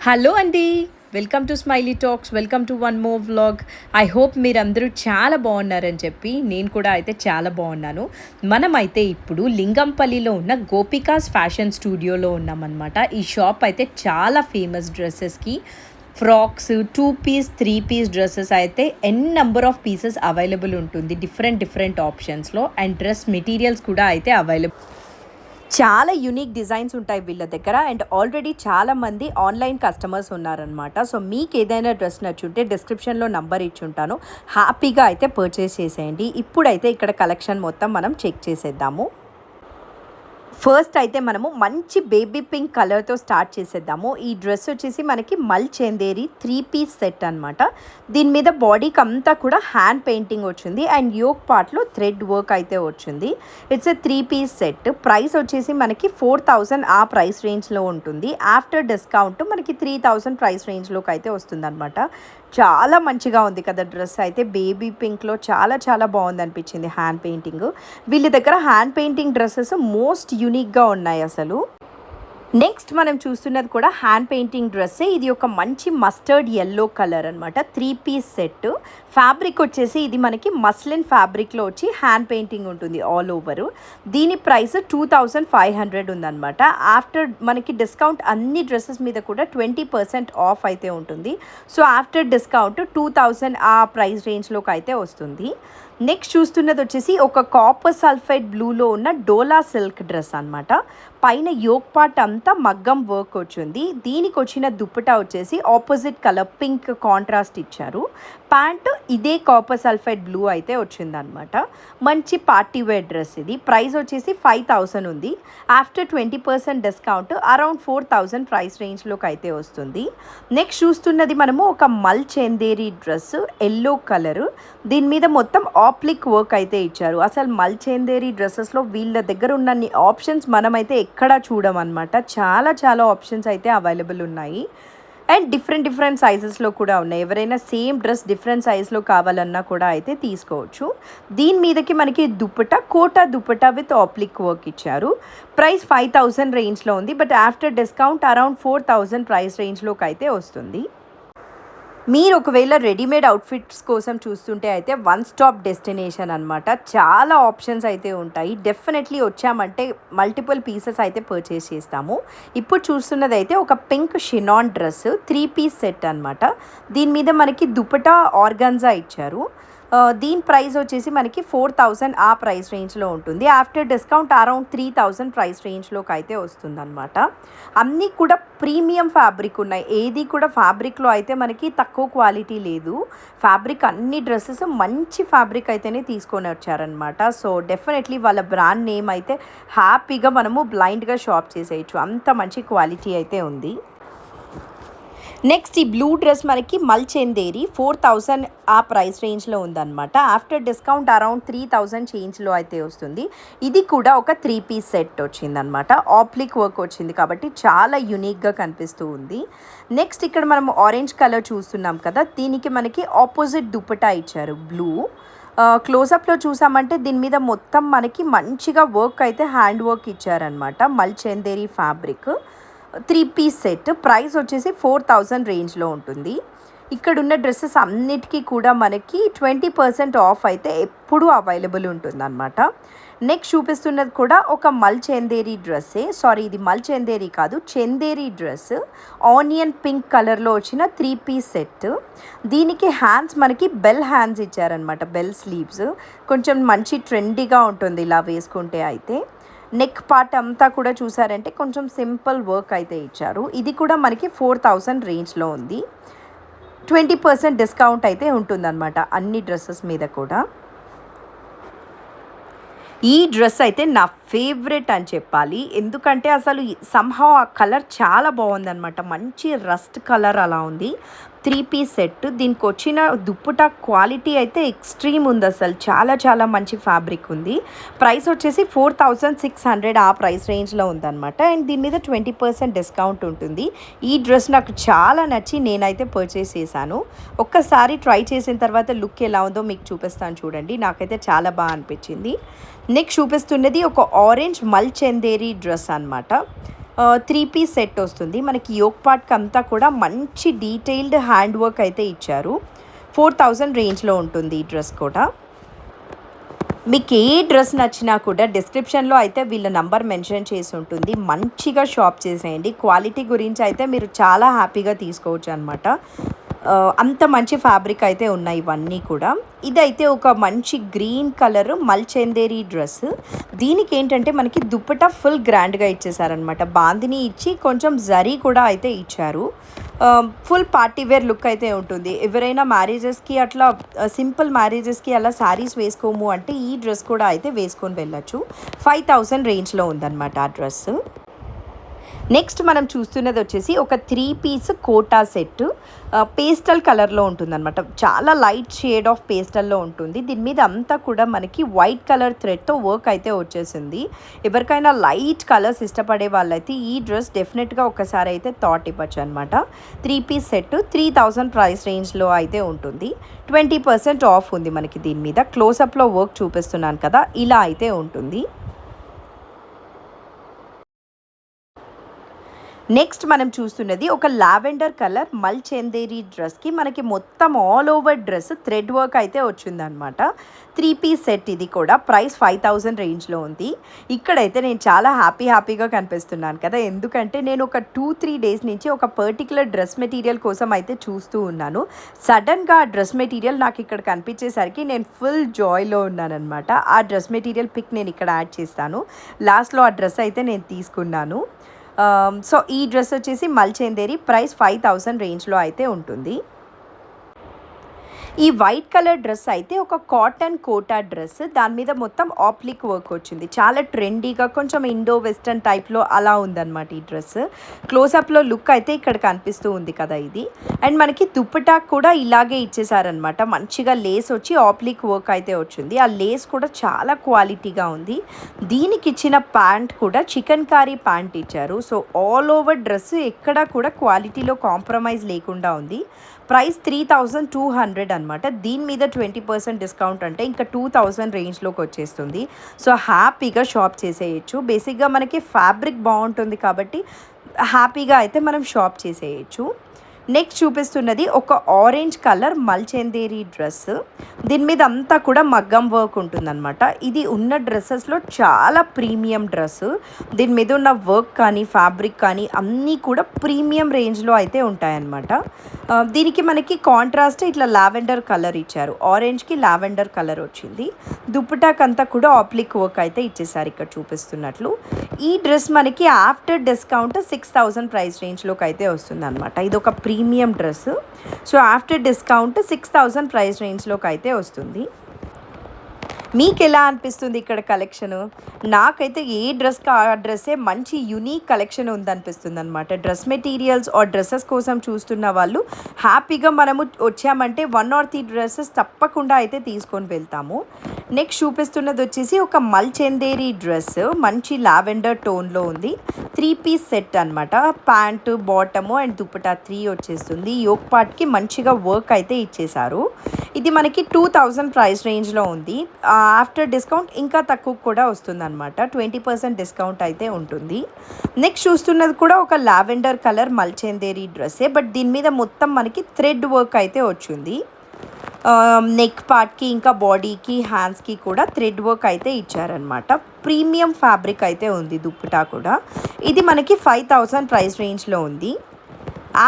Hello అండి. Welcome to smiley talks. Welcome to one more vlog. I hope మీరందరూ చాలా బాగున్నారని చెప్పి నేను కూడా అయితే చాలా బాగున్నాను. మనమైతే ఇప్పుడు లింగంపల్లిలో ఉన్న గోపికాస్ ఫ్యాషన్ స్టూడియోలో ఉన్నామన్నమాట. ఈ షాప్ అయితే చాలా ఫేమస్ డ్రెస్సెస్కి ఫ్రాక్స్ 2 పీస్ 3 పీస్ డ్రెస్సెస్ అయితే నెంబర్ ఆఫ్ పీసెస్ అవైలబుల్ ఉంటుంది డిఫరెంట్ ఆప్షన్స్లో. అండ్ డ్రెస్ మెటీరియల్స్ కూడా అయితే అవైలబుల్. చాలా యూనిక్ డిజైన్స్ ఉంటాయి వీళ్ళ దగ్గర. అండ్ ఆల్రెడీ చాలామంది ఆన్లైన్ కస్టమర్స్ ఉన్నారనమాట. సో మీకు ఏదైనా డ్రెస్ నచ్చుంటే డిస్క్రిప్షన్లో నంబర్ ఇచ్చుంటాను, హ్యాపీగా అయితే పర్చేస్ చేసేయండి. ఇప్పుడైతే ఇక్కడ కలెక్షన్ మొత్తం మనం చెక్ చేసేద్దాము. ఫస్ట్ అయితే మనము మంచి బేబీ పింక్ కలర్తో స్టార్ట్ చేసేద్దాము. ఈ డ్రెస్ వచ్చేసి మనకి మల్ చందేరి 3 పీస్ సెట్ అనమాట. దీని మీద బాడీకి అంతా కూడా హ్యాండ్ పెయింటింగ్ వచ్చింది అండ్ యోక్ పార్ట్లో థ్రెడ్ వర్క్ అయితే వచ్చింది. It's a 3 piece set. Price వచ్చేసి మనకి 4000 ఆ ప్రైస్ రేంజ్లో ఉంటుంది. ఆఫ్టర్ డిస్కౌంట్ మనకి 3000 ప్రైస్ రేంజ్లోకి అయితే వస్తుంది అనమాట. చాలా మంచిగా ఉంది కదా డ్రెస్ అయితే. బేబీ పింక్లో చాలా బాగుంది అనిపించింది హ్యాండ్ పెయింటింగ్. వీళ్ళ దగ్గర హ్యాండ్ పెయింటింగ్ డ్రెస్సెస్ మోస్ట్ యూనిక్గా ఉన్నాయి అసలు. నెక్స్ట్ మనం చూస్తున్నది కూడా హ్యాండ్ పెయింటింగ్ డ్రెస్సే. ఇది ఒక మంచి మస్టర్డ్ ఎల్లో కలర్ అనమాట. 3 పీస్ సెట్. ఫ్యాబ్రిక్ వచ్చేసి ఇది మనకి మస్లిన్ ఫ్యాబ్రిక్లో వచ్చి హ్యాండ్ పెయింటింగ్ ఉంటుంది ఆల్ ఓవర్. దీని ప్రైస్ 2500 ఉందన్నమాట. ఆఫ్టర్ మనకి డిస్కౌంట్ అన్ని డ్రెస్సెస్ మీద కూడా 20% ఆఫ్ అయితే ఉంటుంది. సో ఆఫ్టర్ డిస్కౌంట్ 2000 ఆ ప్రైస్ రేంజ్లోకి అయితే వస్తుంది. నెక్స్ట్ చూస్తున్నది వచ్చేసి ఒక కాపర్ సల్ఫైడ్ బ్లూలో ఉన్న డోలా సిల్క్ డ్రెస్ అనమాట. పైన యోక్ పార్ట్ అంతా మగ్గం వర్క్ వచ్చింది. దీనికి వచ్చిన దుప్పటా వచ్చేసి ఆపోజిట్ కలర్ పింక్ కాంట్రాస్ట్ ఇచ్చారు. ప్యాంటు ఇదే కాపర్ సల్ఫైడ్ బ్లూ అయితే వచ్చిందనమాట. మంచి పార్టీ వేర్ డ్రెస్ ఇది. ప్రైస్ వచ్చేసి 5000 ఉంది. ఆఫ్టర్ 20% డిస్కౌంట్ అరౌండ్ 4000 ప్రైస్ రేంజ్లోకి అయితే వస్తుంది. నెక్స్ట్ చూస్తున్నది మనము ఒక మల్ చందేరి డ్రెస్ ఎల్లో కలరు. దీని మీద మొత్తం ఆప్లిక్ వర్క్ అయితే ఇచ్చారు. అసలు మల్ చందేరి డ్రెస్సెస్లో వీళ్ళ దగ్గర ఉన్న ఆప్షన్స్ మనమైతే ఎక్కడా చూడమన్నమాట. చాలా ఆప్షన్స్ అయితే అవైలబుల్ ఉన్నాయి. అండ్ డిఫరెంట్ సైజెస్లో కూడా ఉన్నాయి. ఎవరైనా సేమ్ డ్రెస్ డిఫరెంట్ సైజ్లో కావాలన్నా కూడా అయితే తీసుకోవచ్చు. దీని మీదకి మనకి dupatta Kota dupatta with applique work ఇచ్చారు. ప్రైస్ 5000 రేంజ్లో ఉంది. But after discount around 4000 price రేంజ్లోకి అయితే వస్తుంది. మీరు ఒకవేళ రెడీమేడ్ అవుట్ఫిట్స్ కోసం చూస్తుంటే అయితే వన్ స్టాప్ డెస్టినేషన్ అనమాట. చాలా ఆప్షన్స్ అయితే ఉంటాయి. డెఫినెట్లీ వచ్చామంటే మల్టిపుల్ పీసెస్ అయితే పర్చేస్ చేస్తాము. ఇప్పుడు చూస్తున్నది అయితే ఒక pink chiffon dress 3 piece set అనమాట. దీని మీద మనకి దుపటా ఆర్గాన్జా ఇచ్చారు. దీని ప్రైస్ వచ్చేసి మనకి 4000 ఆ ప్రైస్ రేంజ్లో ఉంటుంది. ఆఫ్టర్ డిస్కౌంట్ అరౌండ్ 3000 ప్రైస్ రేంజ్లోకి అయితే వస్తుందన్నమాట. అన్నీ కూడా ప్రీమియం ఫ్యాబ్రిక్ ఉన్నాయి. ఏది కూడా ఫ్యాబ్రిక్లో అయితే మనకి తక్కువ క్వాలిటీ లేదు. ఫ్యాబ్రిక్ అన్ని డ్రెస్సెస్ మంచి ఫ్యాబ్రిక్ అయితేనే తీసుకొని వచ్చారనమాట. సో డెఫినెట్లీ వాళ్ళ బ్రాండ్ నేమ్ అయితే హ్యాపీగా మనము బ్లైండ్గా షాప్ చేసేయచ్చు, అంత మంచి క్వాలిటీ అయితే ఉంది. నెక్స్ట్ ఈ బ్లూ డ్రెస్ మనకి మల్ చందేరి 4000 ఆ ప్రైస్ రేంజ్లో ఉందన్నమాట. ఆఫ్టర్ డిస్కౌంట్ అరౌండ్ 3000 చేంజ్లో అయితే వస్తుంది. ఇది కూడా ఒక 3 పీస్ సెట్ వచ్చిందనమాట. ఆప్లిక్ వర్క్ వచ్చింది కాబట్టి చాలా యూనిక్గా కనిపిస్తూ ఉంది. నెక్స్ట్ ఇక్కడ మనం ఆరెంజ్ కలర్ చూస్తున్నాం కదా, దీనికి మనకి ఆపోజిట్ దుపట్టా ఇచ్చారు బ్లూ. క్లోజప్లో చూసామంటే దీని మీద మొత్తం మనకి మంచిగా వర్క్ అయితే హ్యాండ్ వర్క్ ఇచ్చారనమాట. Mul Chanderi fabric 3 piece set. Price వచ్చేసి 4000 రేంజ్లో ఉంటుంది. ఇక్కడున్న డ్రెస్సెస్ అన్నిటికీ కూడా మనకి 20% ఆఫ్ అయితే ఎప్పుడూ అవైలబుల్ ఉంటుందన్నమాట. నెక్స్ట్ చూపిస్తున్నది కూడా ఒక మల్ చందేరి డ్రెస్సే. సారీ, ఇది మల్ చందేరి కాదు, చందేరి డ్రెస్. ఆనియన్ పింక్ కలర్లో వచ్చిన 3 పీస్ సెట్. దీనికి హ్యాండ్స్ మనకి బెల్ హ్యాండ్స్ ఇచ్చారనమాట, బెల్ స్లీవ్స్. కొంచెం మంచి ట్రెండీగా ఉంటుంది ఇలా వేసుకుంటే అయితే. నెక్ పార్ట్ అంతా కూడా చూసారంటే కొంచెం సింపుల్ వర్క్ అయితే ఇచ్చారు. ఇది కూడా మనకి 4000 రేంజ్లో ఉంది. 20% డిస్కౌంట్ అయితే ఉంటుందన్నమాట అన్ని డ్రెస్సెస్ మీద కూడా. ఈ డ్రెస్ అయితే నా ఫేవరెట్ అని చెప్పాలి. ఎందుకంటే అసలు సంహౌ ఆ కలర్ చాలా బాగుందన్నమాట. మంచి రస్ట్ కలర్ అలా ఉంది. 3 పీస్ సెట్. దీనికి వచ్చిన దుప్పటా క్వాలిటీ అయితే ఎక్స్ట్రీమ్ ఉంది. అసలు చాలా మంచి ఫ్యాబ్రిక్ ఉంది. ప్రైస్ వచ్చేసి 4600 ఆ ప్రైస్ రేంజ్లో ఉందన్నమాట. అండ్ దీని మీద 20% డిస్కౌంట్ ఉంటుంది. ఈ డ్రెస్ నాకు చాలా నచ్చి నేనైతే పర్చేస్ చేశాను. ఒక్కసారి ట్రై చేసిన తర్వాత లుక్ ఎలా ఉందో మీకు చూపిస్తాను చూడండి. నాకైతే చాలా బాగా అనిపించింది. నెక్స్ట్ చూపిస్తున్నది ఒక ఆరెంజ్ మల్ చందేరి డ్రెస్ అనమాట. త్రీ పీస్ సెట్ వస్తుంది. మనకి యోక్ పార్ట్కి అంతా కూడా మంచి డీటెయిల్డ్ హ్యాండ్ వర్క్ అయితే ఇచ్చారు. 4000 రేంజ్లో ఉంటుంది ఈ డ్రెస్ కూడా. మీకు ఏ డ్రెస్ నచ్చినా కూడా డిస్క్రిప్షన్లో అయితే వీళ్ళ నంబర్ మెన్షన్ చేసి ఉంటుంది. మంచిగా షాప్ చేసేయండి. క్వాలిటీ గురించి అయితే మీరు చాలా హ్యాపీగా తీసుకోవచ్చు అనమాట. అంత మంచి ఫ్యాబ్రిక్ అయితే ఉన్నాయి ఇవన్నీ కూడా. ఇదైతే ఒక మంచి గ్రీన్ కలర్ మల్చందేరి డ్రెస్. దీనికి ఏంటంటే మనకి దుప్పటా ఫుల్ గ్రాండ్గా ఇచ్చేసారనమాట. బాందిని ఇచ్చి కొంచెం జరీ కూడా అయితే ఇచ్చారు. ఫుల్ పార్టీ వేర్ లుక్ అయితే ఉంటుంది. ఎవరైనా మ్యారేజెస్కి అట్లా సింపుల్ మ్యారేజెస్కి అలా శారీస్ వేసుకోము అంటే ఈ డ్రెస్ కూడా అయితే వేసుకొని వెళ్ళచ్చు. 5000 రేంజ్లో ఉందన్నమాట ఆ డ్రెస్. నెక్స్ట్ మనం చూస్తున్నది వచ్చేసి ఒక 3 పీస్ కోటా సెట్. పేస్టల్ కలర్లో ఉంటుందన్నమాట. చాలా లైట్ షేడ్ ఆఫ్ పేస్టల్లో ఉంటుంది. దీని మీద అంతా కూడా మనకి వైట్ కలర్ థ్రెడ్తో వర్క్ అయితే వచ్చేసింది. ఎవరికైనా లైట్ కలర్స్ ఇష్టపడే వాళ్ళైతే ఈ డ్రెస్ డెఫినెట్గా ఒకసారి అయితే థాట్ ఇవ్వచ్చు అనమాట. 3 పీస్ సెట్ 3000 ప్రైస్ రేంజ్లో అయితే ఉంటుంది. 20% ఆఫ్ ఉంది మనకి దీని మీద. క్లోజప్లో వర్క్ చూపిస్తున్నాను కదా, ఇలా అయితే ఉంటుంది. నెక్స్ట్ మనం చూస్తున్నది ఒక లావెండర్ కలర్ మల్చందేరి డ్రెస్కి మనకి మొత్తం all over dress thread work అయితే వచ్చిందనమాట. 3 పీస్ సెట్. ఇది కూడా ప్రైస్ 5000 రేంజ్లో ఉంది. ఇక్కడైతే నేను చాలా హ్యాపీగా కనిపిస్తున్నాను కదా, ఎందుకంటే నేను ఒక 2-3 డేస్ నుంచి ఒక పర్టికులర్ డ్రెస్ మెటీరియల్ కోసం అయితే చూస్తూ ఉన్నాను. సడన్గా ఆ డ్రెస్ మెటీరియల్ నాకు ఇక్కడ కనిపించేసరికి నేను ఫుల్ జాయ్లో ఉన్నానమాట. ఆ డ్రెస్ మెటీరియల్ పిక్ నేను ఇక్కడ యాడ్ చేస్తాను. లాస్ట్లో ఆ డ్రెస్ అయితే నేను తీసుకున్నాను. సో ఈ డ్రెస్ వచ్చేసి మల్చందేరి, ప్రైస్ 5000 రేంజ్లో అయితే ఉంటుంది. ఈ వైట్ కలర్ డ్రెస్ అయితే ఒక కాటన్ కోటా డ్రెస్. దాని మీద మొత్తం ఆప్లిక్ వర్క్ వచ్చింది. చాలా ట్రెండీగా కొంచెం ఇండో వెస్టర్న్ టైప్లో అలా ఉందన్నమాట ఈ డ్రెస్. క్లోజప్లో లుక్ అయితే ఇక్కడ కనిపిస్తూ ఉంది కదా ఇది. అండ్ మనకి దుప్పటా కూడా ఇలాగే ఇచ్చేసారనమాట. మంచిగా లేస్ వచ్చి ఆప్లిక్ వర్క్ అయితే వచ్చింది. ఆ లేస్ కూడా చాలా క్వాలిటీగా ఉంది. దీనికి ఇచ్చిన ప్యాంట్ కూడా చికెన్ కారీ ప్యాంట్ ఇచ్చారు. సో ఆల్ ఓవర్ డ్రెస్ ఎక్కడా కూడా క్వాలిటీలో కాంప్రమైజ్ లేకుండా ఉంది. ప్రైస్ 3200 అనమాట. దీని మీద 20% డిస్కౌంట్ అంటే ఇంకా 2000 రేంజ్లోకి వచ్చేస్తుంది. సో హ్యాపీగా షాప్ చేసేయచ్చు. బేసిక్గా మనకి ఫ్యాబ్రిక్ బాగుంటుంది కాబట్టి హ్యాపీగా అయితే మనం షాప్ చేసేయచ్చు. నెక్స్ట్ చూపిస్తున్నది ఒక ఆరెంజ్ కలర్ మల్చందేరి డ్రెస్. దీని మీద అంతా కూడా మగ్గం వర్క్ ఉంటుందన్నమాట. ఇది ఉన్న డ్రెస్సెస్లో చాలా ప్రీమియం డ్రెస్. దీని మీద ఉన్న వర్క్ కానీ ఫ్యాబ్రిక్ కానీ అన్నీ కూడా ప్రీమియం రేంజ్లో అయితే ఉంటాయన్నమాట. దీనికి మనకి కాంట్రాస్ట్ ఇట్లా లావెండర్ కలర్ ఇచ్చారు. ఆరెంజ్కి లావెండర్ కలర్ వచ్చింది. దుప్పటాకంతా కూడా ఆప్లిక్ వర్క్ అయితే ఇచ్చేసారు ఇక్కడ చూపిస్తున్నట్లు. ఈ డ్రెస్ మనకి ఆఫ్టర్ డిస్కౌంట్ 6000 ప్రైస్ రేంజ్లోకి అయితే వస్తుంది అనమాట. ఇది ఒక premium dress. So after discount 6000 price రేంజ్లోకి అయితే వస్తుంది. మీకు ఎలా అనిపిస్తుంది ఇక్కడ కలెక్షను? నాకైతే ఏ డ్రెస్కి ఆ డ్రెస్సే మంచి యునీక్ కలెక్షన్ ఉందనిపిస్తుంది అనమాట. డ్రెస్ మెటీరియల్స్ ఆర్ డ్రెస్సెస్ కోసం చూస్తున్న వాళ్ళు హ్యాపీగా మనము వచ్చామంటే 1 or 3 డ్రెస్సెస్ తప్పకుండా అయితే తీసుకొని వెళ్తాము. నెక్స్ట్ చూపిస్తున్నది వచ్చేసి ఒక మల్చందేరి డ్రెస్. మంచి లావెండర్ టోన్లో ఉంది. 3 పీస్ సెట్ అనమాట. ప్యాంటు, బాటము అండ్ దుప్పటా 3 వచ్చేస్తుంది. యోక్ పార్ట్కి మంచిగా వర్క్ అయితే ఇచ్చేసారు. ఇది మనకి 2000 ప్రైస్ రేంజ్లో ఉంది. ఆఫ్టర్ డిస్కౌంట్ ఇంకా తక్కువ కూడా వస్తుంది అనమాట. 20% డిస్కౌంట్ అయితే ఉంటుంది. నెక్స్ట్ చూస్తున్నది కూడా ఒక లావెండర్ కలర్ మల్చందేరి డ్రెస్సే, బట్ దీని మీద మొత్తం మనకి థ్రెడ్ వర్క్ అయితే వచ్చింది. నెక్ పార్ట్కి ఇంకా బాడీకి హ్యాండ్స్కి కూడా థ్రెడ్ వర్క్ అయితే ఇచ్చారనమాట. ప్రీమియం ఫ్యాబ్రిక్ అయితే ఉంది దుప్పటా కూడా. ఇది మనకి 5000 ప్రైస్ రేంజ్లో ఉంది.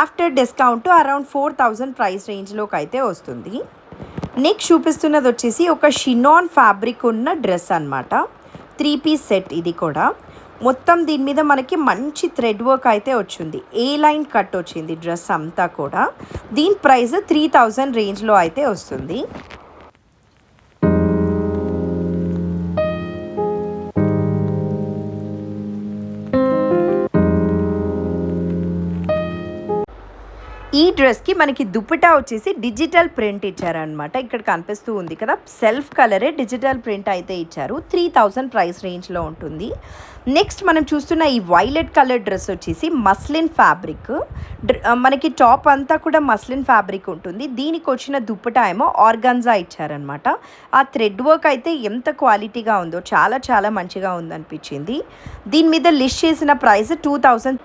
ఆఫ్టర్ డిస్కౌంట్ అరౌండ్ 4000 ప్రైస్ రేంజ్లోకి అయితే వస్తుంది. నెక్స్ట్ చూపిస్తున్నది వచ్చేసి ఒక షినాన్ ఫ్యాబ్రిక్ ఉన్న డ్రెస్ అనమాట. 3 పీస్ సెట్. ఇది కూడా మొత్తం దీని మీద మనకి మంచి థ్రెడ్ వర్క్ అయితే వచ్చింది. ఏ లైన్ కట్ వచ్చింది డ్రెస్ అంతా కూడా. దీని ప్రైస్ 3000 రేంజ్లో అయితే వస్తుంది. ఈ డ్రెస్కి మనకి దుపట్టా వచ్చేసి డిజిటల్ ప్రింట్ ఇచ్చారనమాట. ఇక్కడ కనిపిస్తూ ఉంది కదా, సెల్ఫ్ కలరే డిజిటల్ ప్రింట్ అయితే ఇచ్చారు. 3000 ప్రైస్ రేంజ్లో ఉంటుంది. నెక్స్ట్ మనం చూస్తున్న ఈ వైలెట్ కలర్ డ్రెస్ వచ్చేసి మస్లిన్ ఫ్యాబ్రిక్. మనకి టాప్ అంతా కూడా మస్లిన్ ఫ్యాబ్రిక్ ఉంటుంది. దీనికి వచ్చిన దుపట్టా ఏమో ఆర్గాన్జా ఇచ్చారనమాట. ఆ థ్రెడ్ వర్క్ అయితే ఎంత క్వాలిటీగా ఉందో, చాలా చాలా మంచిగా ఉందనిపించింది. దీని మీద లిస్ట్ చేసిన ప్రైస్ 2000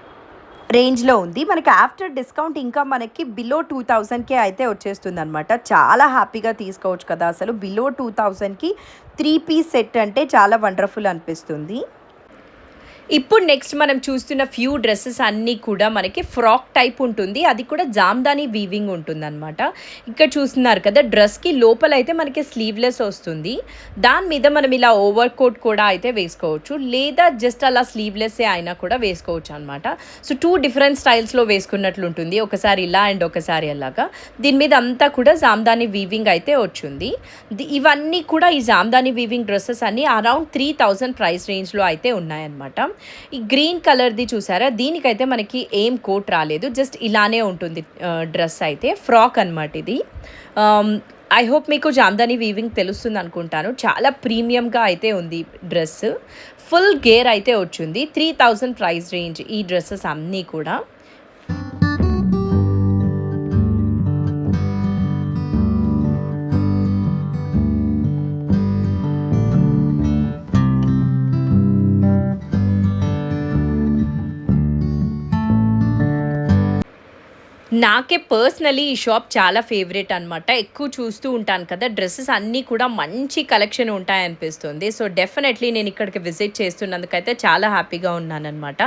రేంజ్లో ఉంది. మనకి ఆఫ్టర్ డిస్కౌంట్ ఇంకా మనకి బిలో 2000కే అయితే వచ్చేస్తుంది అనమాట. చాలా హ్యాపీగా తీసుకోవచ్చు కదా. అసలు బిలో 2000కి 3 పీస్ సెట్ అంటే చాలా వండర్ఫుల్ అనిపిస్తుంది. ఇప్పుడు నెక్స్ట్ మనం చూస్తున్న ఫ్యూ డ్రెస్సెస్ అన్నీ కూడా మనకి ఫ్రాక్ టైప్ ఉంటుంది. అది కూడా జామ్దాని వీవింగ్ ఉంటుందన్నమాట. ఇక్కడ చూస్తున్నారు కదా, డ్రెస్కి లోపల అయితే మనకి స్లీవ్లెస్ వస్తుంది. దాని మీద మనం ఇలా ఓవర్ కోట్ కూడా అయితే వేసుకోవచ్చు, లేదా జస్ట్ అలా స్లీవ్లెస్సే అయినా కూడా వేసుకోవచ్చు అనమాట. సో 2 డిఫరెంట్ స్టైల్స్లో వేసుకున్నట్లు ఉంటుంది. ఒకసారి ఇలా అండ్ ఒకసారి అలాగా. దీని మీద అంతా కూడా జామ్దాని వీవింగ్ అయితే వచ్చింది. ఇవన్నీ కూడా ఈ జామ్దాని వీవింగ్ డ్రెస్సెస్ అన్నీ అరౌండ్ 3000 ప్రైస్ రేంజ్లో అయితే ఉన్నాయన్నమాట. ఈ గ్రీన్ కలర్ది చూసారా, దీనికైతే మనకి ఏం కోట్ రాలేదు, జస్ట్ ఇలానే ఉంటుంది డ్రెస్ అయితే. ఫ్రాక్ అనమాట ఇది. ఐ హోప్ మీకు జామ్దాని వీవింగ్ తెలుస్తుంది అనుకుంటాను. చాలా ప్రీమియంగా అయితే ఉంది డ్రెస్. ఫుల్ గేర్ అయితే వచ్చింది. 3000 ప్రైస్ రేంజ్ ఈ డ్రెస్సెస్ అన్నీ కూడా. నాకే పర్సనలీ ఈ షాప్ చాలా ఫేవరెట్ అనమాట. ఎక్కువ చూస్తూ ఉంటాను కదా, డ్రెస్సెస్ అన్నీ కూడా మంచి కలెక్షన్ ఉంటాయనిపిస్తుంది. సో డెఫినెట్లీ నేను ఇక్కడికి విజిట్ చేస్తున్నందుకైతే చాలా హ్యాపీగా ఉన్నానమాట.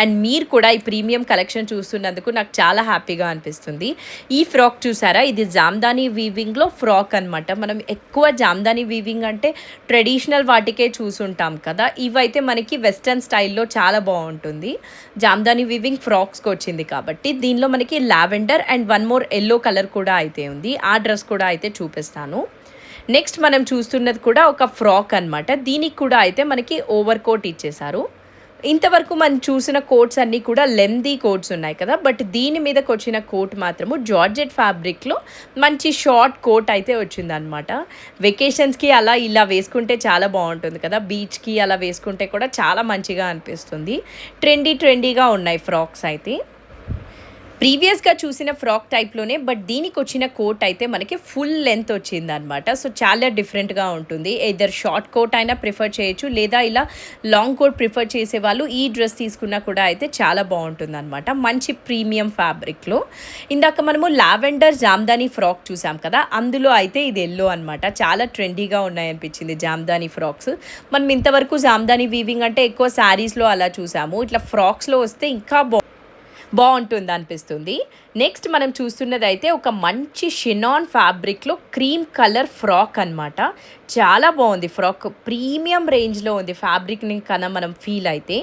అండ్ మీరు కూడా ఈ ప్రీమియం కలెక్షన్ చూస్తున్నందుకు నాకు చాలా హ్యాపీగా అనిపిస్తుంది. ఈ ఫ్రాక్ చూసారా, ఇది జామ్దాని వీవింగ్లో ఫ్రాక్ అనమాట. మనం ఎక్కువ జామ్దాని వీవింగ్ అంటే ట్రెడిషనల్ వాటికే చూసుంటాం కదా, ఇవైతే మనకి వెస్టర్న్ స్టైల్లో చాలా బాగుంటుంది. జామ్దాని వీవింగ్ ఫ్రాక్స్కి వచ్చింది కాబట్టి దీనిలో మనకి lavender and one more yellow colour కూడా అయితే ఉంది. ఆ డ్రెస్ కూడా అయితే చూపిస్తాను. నెక్స్ట్ మనం చూస్తున్నది కూడా ఒక ఫ్రాక్ అనమాట. దీనికి కూడా అయితే మనకి ఓవర్ కోట్ ఇచ్చేసారు. ఇంతవరకు మనం చూసిన కోట్స్ అన్నీ కూడా లెందీ కోట్స్ ఉన్నాయి కదా, బట్ దీని మీదకి వచ్చిన కోట్ మాత్రము జార్జెట్ ఫ్యాబ్రిక్లో మంచి షార్ట్ కోట్ అయితే వచ్చిందనమాట. వెకేషన్స్కి అలా ఇలా వేసుకుంటే చాలా బాగుంటుంది కదా, బీచ్కి అలా వేసుకుంటే కూడా చాలా మంచిగా అనిపిస్తుంది. ట్రెండీగా ఉన్నాయి ఫ్రాక్స్ అయితే. ప్రీవియస్గా చూసిన ఫ్రాక్ టైప్లోనే, బట్ దీనికి వచ్చిన కోట్ అయితే మనకి ఫుల్ లెంత్ వచ్చిందనమాట. సో చాలా డిఫరెంట్గా ఉంటుంది. ఎయిదర్ షార్ట్ కోట్ అయినా ప్రిఫర్ చేయొచ్చు, లేదా ఇలా లాంగ్ కోట్ ప్రిఫర్ చేసే వాళ్ళు ఈ డ్రెస్ తీసుకున్నా కూడా అయితే చాలా బాగుంటుంది అనమాట. మంచి ప్రీమియం ఫ్యాబ్రిక్లో. ఇందాక మనము లావెండర్ జామ్దాని ఫ్రాక్ చూసాం కదా, అందులో అయితే ఇది ఎల్లో అనమాట. చాలా ట్రెండీగా ఉన్నాయనిపించింది జామ్దాని ఫ్రాక్స్. మనం ఇంతవరకు జామ్దాని వీవింగ్ అంటే ఎక్కువ శారీస్లో అలా చూసాము, ఇట్లా ఫ్రాక్స్లో వస్తే ఇంకా బాగుంటుంది అనిపిస్తుంది. నెక్స్ట్ మనం చూస్తున్నది అయితే ఒక మంచి షినాన్ ఫ్యాబ్రిక్లో క్రీమ్ కలర్ ఫ్రాక్ అనమాట. చాలా బాగుంది ఫ్రాక్, ప్రీమియం రేంజ్లో ఉంది ఫ్యాబ్రిక్ని కన్నా మనం ఫీల్ అయితే.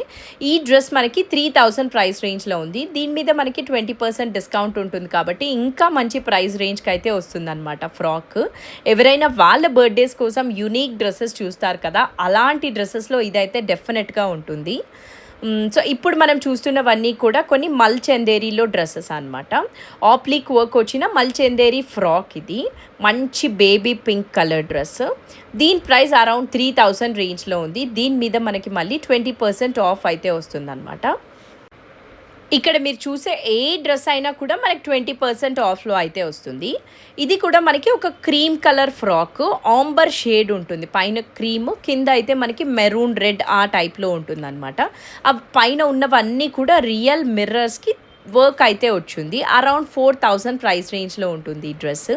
ఈ డ్రెస్ మనకి 3000 ప్రైస్ రేంజ్లో ఉంది. దీని మీద మనకి 20% డిస్కౌంట్ ఉంటుంది కాబట్టి ఇంకా మంచి ప్రైస్ రేంజ్కి అయితే వస్తుందన్నమాట ఫ్రాక్. ఎవరైనా వాళ్ళ బర్త్డేస్ కోసం యూనిక్ డ్రెస్సెస్ చూస్తారు కదా, అలాంటి డ్రెస్సెస్లో ఇదైతే డెఫినెట్గా ఉంటుంది. సో ఇప్పుడు మనం చూస్తున్నవన్నీ కూడా కొన్ని మల్చందేరీలో డ్రెస్సెస్ అనమాట. ఆప్లిక్ వర్క్ వచ్చిన మల్చందేరీ ఫ్రాక్ ఇది. మంచి బేబీ పింక్ కలర్ డ్రెస్. దీని ప్రైస్ అరౌండ్ 3000 రేంజ్లో ఉంది. దీని మీద మనకి మళ్ళీ 20% ఆఫ్ అయితే వస్తుందన్నమాట. ఇక్కడ మీరు చూసే ఏ డ్రెస్ అయినా కూడా మనకి 20% ఆఫ్లో అయితే వస్తుంది. ఇది కూడా మనకి ఒక cream colour frock, amber shade ఉంటుంది. పైన క్రీమ్, కింద అయితే మనకి మెరూన్ రెడ్ ఆ టైప్లో ఉంటుంది అనమాట. ఆ పైన ఉన్నవన్నీ కూడా రియల్ మిర్రర్స్కి వర్క్ అయితే వచ్చింది. అరౌండ్ 4000 ప్రైస్ రేంజ్లో ఉంటుంది ఈ డ్రెస్.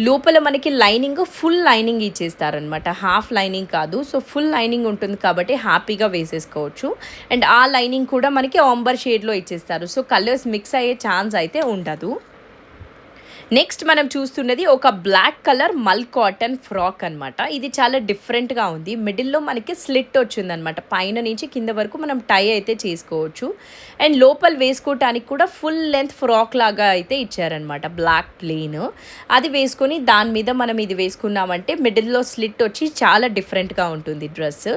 లోపల మనకి లైనింగ్ ఫుల్ లైనింగ్ ఇచ్చేస్తారనమాట, హాఫ్ లైనింగ్ కాదు. సో ఫుల్ లైనింగ్ ఉంటుంది కాబట్టి హ్యాపీగా వేసేసుకోవచ్చు. అండ్ ఆ లైనింగ్ కూడా మనకి ఆంబర్ షేడ్లో ఇచ్చేస్తారు. సో కలర్స్ మిక్స్ అయ్యే ఛాన్స్ అయితే ఉండదు. నెక్స్ట్ మనం చూస్తున్నది ఒక బ్లాక్ కలర్ మల్ కాటన్ ఫ్రాక్ అనమాట. ఇది చాలా డిఫరెంట్గా ఉంది. మిడిల్లో మనకి స్లిట్ వచ్చిందనమాట. పైన నుంచి కింద వరకు మనం టై అయితే చేసుకోవచ్చు. అండ్ లోపల వేసుకోవటానికి కూడా ఫుల్ లెంత్ ఫ్రాక్ లాగా అయితే ఇచ్చారనమాట. బ్లాక్ ప్లెయిన్ అది వేసుకొని దాని మీద మనం ఇది వేసుకున్నామంటే మిడిల్లో స్లిట్ వచ్చి చాలా డిఫరెంట్గా ఉంటుంది డ్రెస్.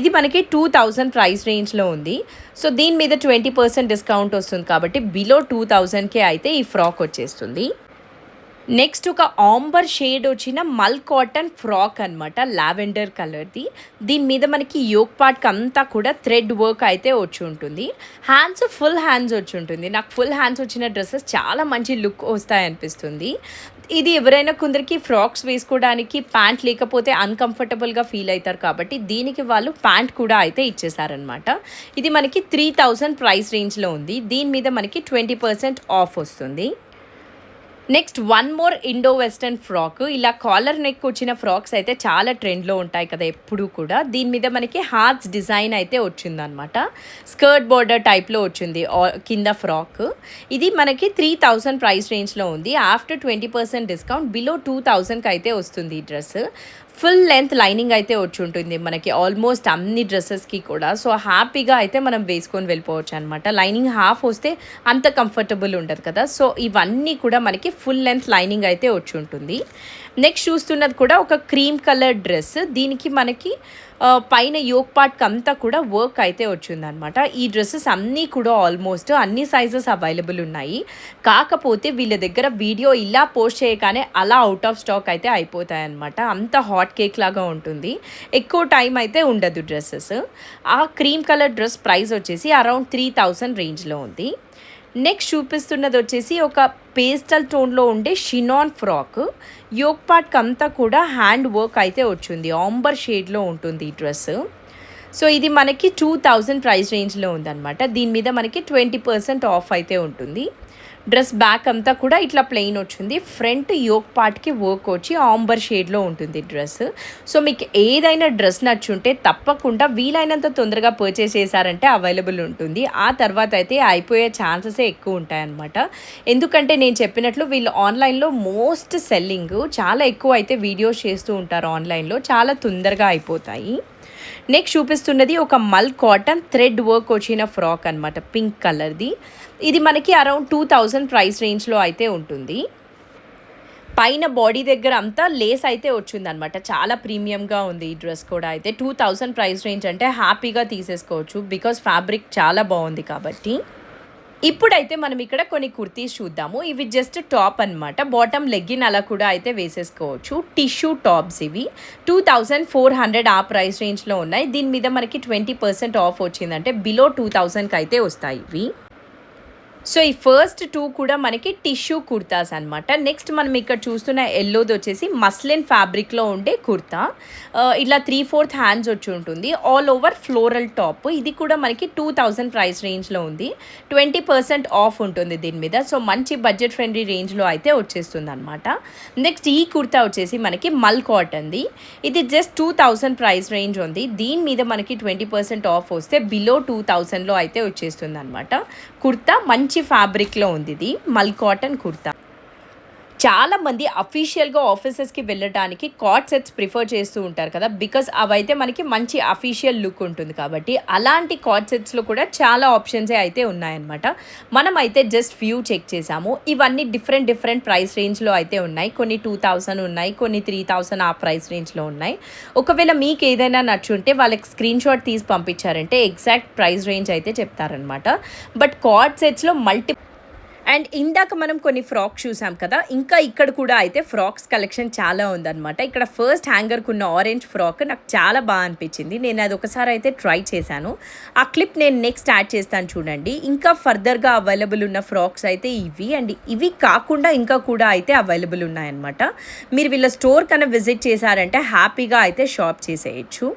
ఇది మనకి 2000 ప్రైస్ రేంజ్లో ఉంది. సో దీని మీద 20% డిస్కౌంట్ వస్తుంది కాబట్టి బిలో 2000కే అయితే ఈ ఫ్రాక్ వచ్చేస్తుంది. నెక్స్ట్ ఒక ఆంబర్ షేడ్ వచ్చిన మల్ కాటన్ ఫ్రాక్ అనమాట, లావెండర్ కలర్ది. దీని మీద మనకి యోక్ పార్ట్కి అంతా కూడా థ్రెడ్ వర్క్ అయితే వచ్చి ఉంటుంది. హ్యాండ్స్ ఫుల్ హ్యాండ్స్ వచ్చి ఉంటుంది. నాకు ఫుల్ హ్యాండ్స్ వచ్చిన డ్రెస్సెస్ చాలా మంచి లుక్ వస్తాయనిపిస్తుంది. ఇది ఎవరైనా కొందరికి ఫ్రాక్స్ వేసుకోవడానికి ప్యాంట్ లేకపోతే అన్కంఫర్టబుల్గా ఫీల్ అవుతారు కాబట్టి దీనికి వాళ్ళు ప్యాంట్ కూడా అయితే ఇచ్చేసారనమాట. ఇది మనకి 3000 ప్రైస్ రేంజ్లో ఉంది. దీని మీద మనకి 20% ఆఫ్ వస్తుంది. Next one more Indo western frock. ఇలా కాలర్ నెక్ వచ్చిన ఫ్రాక్స్ అయితే చాలా ట్రెండ్లో ఉంటాయి కదా ఎప్పుడు కూడా. దీని మీద మనకి హార్ట్స్ డిజైన్ అయితే వచ్చిందనమాట. స్కర్ట్ బార్డర్ టైప్లో వచ్చింది కింద ఫ్రాక్. ఇది మనకి 3000 ప్రైస్ రేంజ్లో ఉంది. ఆఫ్టర్ 20% డిస్కౌంట్ బిలో 2000కి అయితే వస్తుంది ఈ డ్రెస్. ఫుల్ లెంత్ లైనింగ్ అయితే వచ్చి ఉంటుంది మనకి ఆల్మోస్ట్ అన్ని డ్రెస్సెస్కి కూడా. సో హ్యాపీగా అయితే మనం వేసుకొని వెళ్ళిపోవచ్చు అనమాట. లైనింగ్ హాఫ్ వస్తే అంత కంఫర్టబుల్ ఉండదు కదా. సో ఇవన్నీ కూడా మనకి ఫుల్ లెంత్ లైనింగ్ అయితే వచ్చి ఉంటుంది. నెక్స్ట్ చూస్తున్నది కూడా ఒక క్రీమ్ కలర్ డ్రెస్. దీనికి మనకి పైన యోక్ పార్ట్కి అంతా కూడా వర్క్ అయితే వచ్చిందనమాట. ఈ డ్రెస్సెస్ అన్నీ కూడా ఆల్మోస్ట్ అన్ని సైజెస్ అవైలబుల్ ఉన్నాయి. కాకపోతే వీళ్ళ దగ్గర వీడియో ఇలా పోస్ట్ చేయగానే అలా అవుట్ ఆఫ్ స్టాక్ అయితే అయిపోతాయి అనమాట. అంత హాట్ కేక్ లాగా ఉంటుంది. ఎక్కువ టైం అయితే ఉండదు డ్రెస్సెస్. ఆ క్రీమ్ కలర్ డ్రెస్ ప్రైస్ వచ్చేసి అరౌండ్ 3000 రేంజ్లో ఉంది. నెక్స్ట్ చూపిస్తున్నది వచ్చేసి ఒక పేస్టల్ టోన్లో ఉండే షినాన్ ఫ్రాక్. యోక్ పార్ట్కి అంతా కూడా హ్యాండ్ వర్క్ అయితే వచ్చింది. ఆంబర్ షేడ్లో ఉంటుంది ఈ డ్రెస్. సో ఇది మనకి 2000 ప్రైస్ రేంజ్లో ఉందన్నమాట. దీని మీద మనకి 20% ఆఫ్ అయితే ఉంటుంది. డ్రెస్ బ్యాక్ అంతా కూడా ఇట్లా ప్లెయిన్ వచ్చింది. ఫ్రంట్ యోక్ పార్ట్కి వర్క్ వచ్చి ఆంబర్ షేడ్లో ఉంటుంది డ్రెస్. సో మీకు ఏదైనా డ్రెస్ నచ్చుంటే తప్పకుండా వీలైనంత తొందరగా పర్చేస్ చేశారంటే అవైలబుల్ ఉంటుంది. ఆ తర్వాత అయితే అయిపోయే ఛాన్సెసే ఎక్కువ ఉంటాయన్నమాట. ఎందుకంటే నేను చెప్పినట్లు వీళ్ళు ఆన్లైన్లో మోస్ట్ సెల్లింగ్ చాలా ఎక్కువ అయితే వీడియోస్ చేస్తూ ఉంటారు ఆన్లైన్లో. చాలా తొందరగా అయిపోతాయి. నెక్స్ట్ చూపిస్తున్నది ఒక మల్ కాటన్ థ్రెడ్ వర్క్ వచ్చిన ఫ్రాక్ అనమాట, పింక్ కలర్ది. ఇది మనకి అరౌండ్ 2000 ప్రైస్ రేంజ్లో అయితే ఉంటుంది. పైన బాడీ దగ్గర అంతా లేస్ అయితే వచ్చిందనమాట. చాలా ప్రీమియంగా ఉంది ఈ డ్రెస్ కూడా. అయితే 2000 ప్రైస్ రేంజ్ అంటే హ్యాపీగా తీసేసుకోవచ్చు బికాజ్ ఫ్యాబ్రిక్ చాలా బాగుంది కాబట్టి. ఇప్పుడైతే మనం ఇక్కడ కొన్ని కుర్తీస్ చూద్దాము. ఇవి జస్ట్ టాప్ అనమాట. బాటమ్ లెగ్గిన్ అలా కూడా అయితే వేసేసుకోవచ్చు. టిష్యూ టాప్స్ ఇవి 2400 ఆ ప్రైస్ రేంజ్లో ఉన్నాయి. దీని మీద మనకి 20% ఆఫ్ వచ్చిందంటే బిలో 2000కి అయితే వస్తాయి ఇవి. సో ఈ ఫస్ట్ 2 కూడా మనకి టిష్యూ కుర్తాస్ అనమాట. నెక్స్ట్ మనం ఇక్కడ చూస్తున్న ఎల్లోది వచ్చేసి మస్లిన్ ఫ్యాబ్రిక్లో ఉండే కుర్తా. ఇలా 3/4 హ్యాండ్స్ వచ్చి ఉంటుంది. All over floral top. ఇది కూడా మనకి 2000 ప్రైస్ రేంజ్లో ఉంది. 20% ఆఫ్ ఉంటుంది దీని మీద. సో మంచి బడ్జెట్ ఫ్రెండ్లీ రేంజ్లో అయితే వచ్చేస్తుంది అనమాట. నెక్స్ట్ ఈ కుర్తా వచ్చేసి మనకి మల్ కాటన్ది. ఇది జస్ట్ 2000 ప్రైస్ రేంజ్ ఉంది. దీని మీద మనకి 20% ఆఫ్ వస్తే బిలో 2000లో అయితే వచ్చేస్తుంది అనమాట. కుర్తా మంచి ఫ్యాబ్రిక్లో ఉంది. ఇది మల్ కాటన్ కుర్తా. చాలామంది అఫీషియల్గా ఆఫీసెస్కి వెళ్ళడానికి కార్డ్ సెట్స్ ప్రిఫర్ చేస్తూ ఉంటారు కదా, బికాజ్ అవైతే మనకి మంచి అఫీషియల్ లుక్ ఉంటుంది కాబట్టి. అలాంటి కార్డ్ సెట్స్లో కూడా చాలా ఆప్షన్సే అయితే ఉన్నాయన్నమాట. మనం అయితే జస్ట్ ఫ్యూ చెక్ చేసాము. ఇవన్నీ డిఫరెంట్ ప్రైస్ రేంజ్లో అయితే ఉన్నాయి. కొన్ని 2000 ఉన్నాయి, కొన్ని 3000 ఆ ప్రైస్ రేంజ్లో ఉన్నాయి. ఒకవేళ మీకు ఏదైనా నచ్చుంటే వాళ్ళకి స్క్రీన్ షాట్ తీసి పంపించారంటే ఎగ్జాక్ట్ ప్రైస్ రేంజ్ అయితే చెప్తారనమాట. బట్ కార్డ్ సెట్స్లో అండ్ ఇందాక మనం కొన్ని ఫ్రాక్స్ చూసాం కదా, ఇంకా ఇక్కడ కూడా అయితే ఫ్రాక్స్ కలెక్షన్ చాలా ఉందన్నమాట. ఇక్కడ ఫస్ట్ హ్యాంగర్కి ఉన్న ఆరెంజ్ ఫ్రాక్ నాకు చాలా బాగా అనిపించింది. నేను అది ఒకసారి అయితే ట్రై చేశాను. ఆ క్లిప్ నేను నెక్స్ట్ యాడ్ చేస్తాను చూడండి. ఇంకా ఫర్దర్గా అవైలబుల్ ఉన్న ఫ్రాక్స్ అయితే ఇవి. అండ్ ఇవి కాకుండా ఇంకా కూడా అయితే అవైలబుల్ ఉన్నాయన్నమాట. మీరు వీళ్ళ స్టోర్ కన్నా విజిట్ చేశారంటే హ్యాపీగా అయితే షాప్ చేసేయచ్చు.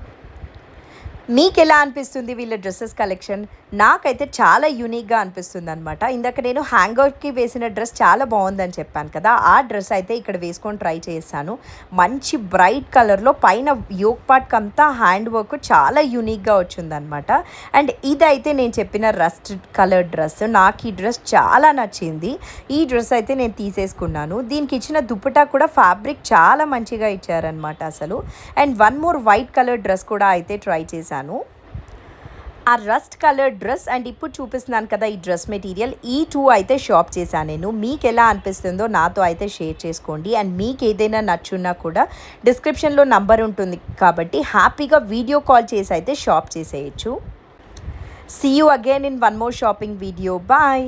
మీకు ఎలా అనిపిస్తుంది వీళ్ళ డ్రెస్సెస్ కలెక్షన్? నాకైతే చాలా యూనిక్గా అనిపిస్తుంది అనమాట. ఇందాక నేను హ్యాంగౌట్కి వేసిన డ్రెస్ చాలా బాగుందని చెప్పాను కదా, ఆ డ్రెస్ అయితే ఇక్కడ వేసుకొని ట్రై చేశాను. మంచి బ్రైట్ కలర్లో పైన యోక్ పార్ట్కి అంతా హ్యాండ్ వర్క్ చాలా యూనిక్గా వచ్చిందనమాట. అండ్ ఇదైతే నేను చెప్పిన రస్ట్ కలర్ డ్రెస్. నాకు ఈ డ్రెస్ చాలా నచ్చింది. ఈ డ్రెస్ అయితే నేను తీసేసుకున్నాను. దీనికి ఇచ్చిన దుపట్టా కూడా ఫ్యాబ్రిక్ చాలా మంచిగా ఇచ్చారనమాట అసలు. And one more white colour dress కూడా అయితే ట్రై చేశాను. ఆ రస్ట్ కలర్ డ్రెస్ అండ్ ఇప్పుడు చూపిస్తున్నాను కదా ఈ డ్రెస్ మెటీరియల్, ఈ 2 అయితే షాప్ చేశాను నేను. మీకు ఎలా అనిపిస్తుందో నాతో అయితే షేర్ చేసుకోండి. అండ్ మీకు ఏదైనా నచ్చున్నా కూడా డిస్క్రిప్షన్లో నంబర్ ఉంటుంది కాబట్టి హ్యాపీగా వీడియో కాల్ చేసి అయితే షాప్ చేసేయచ్చు. See you again in one more shopping video. Bye.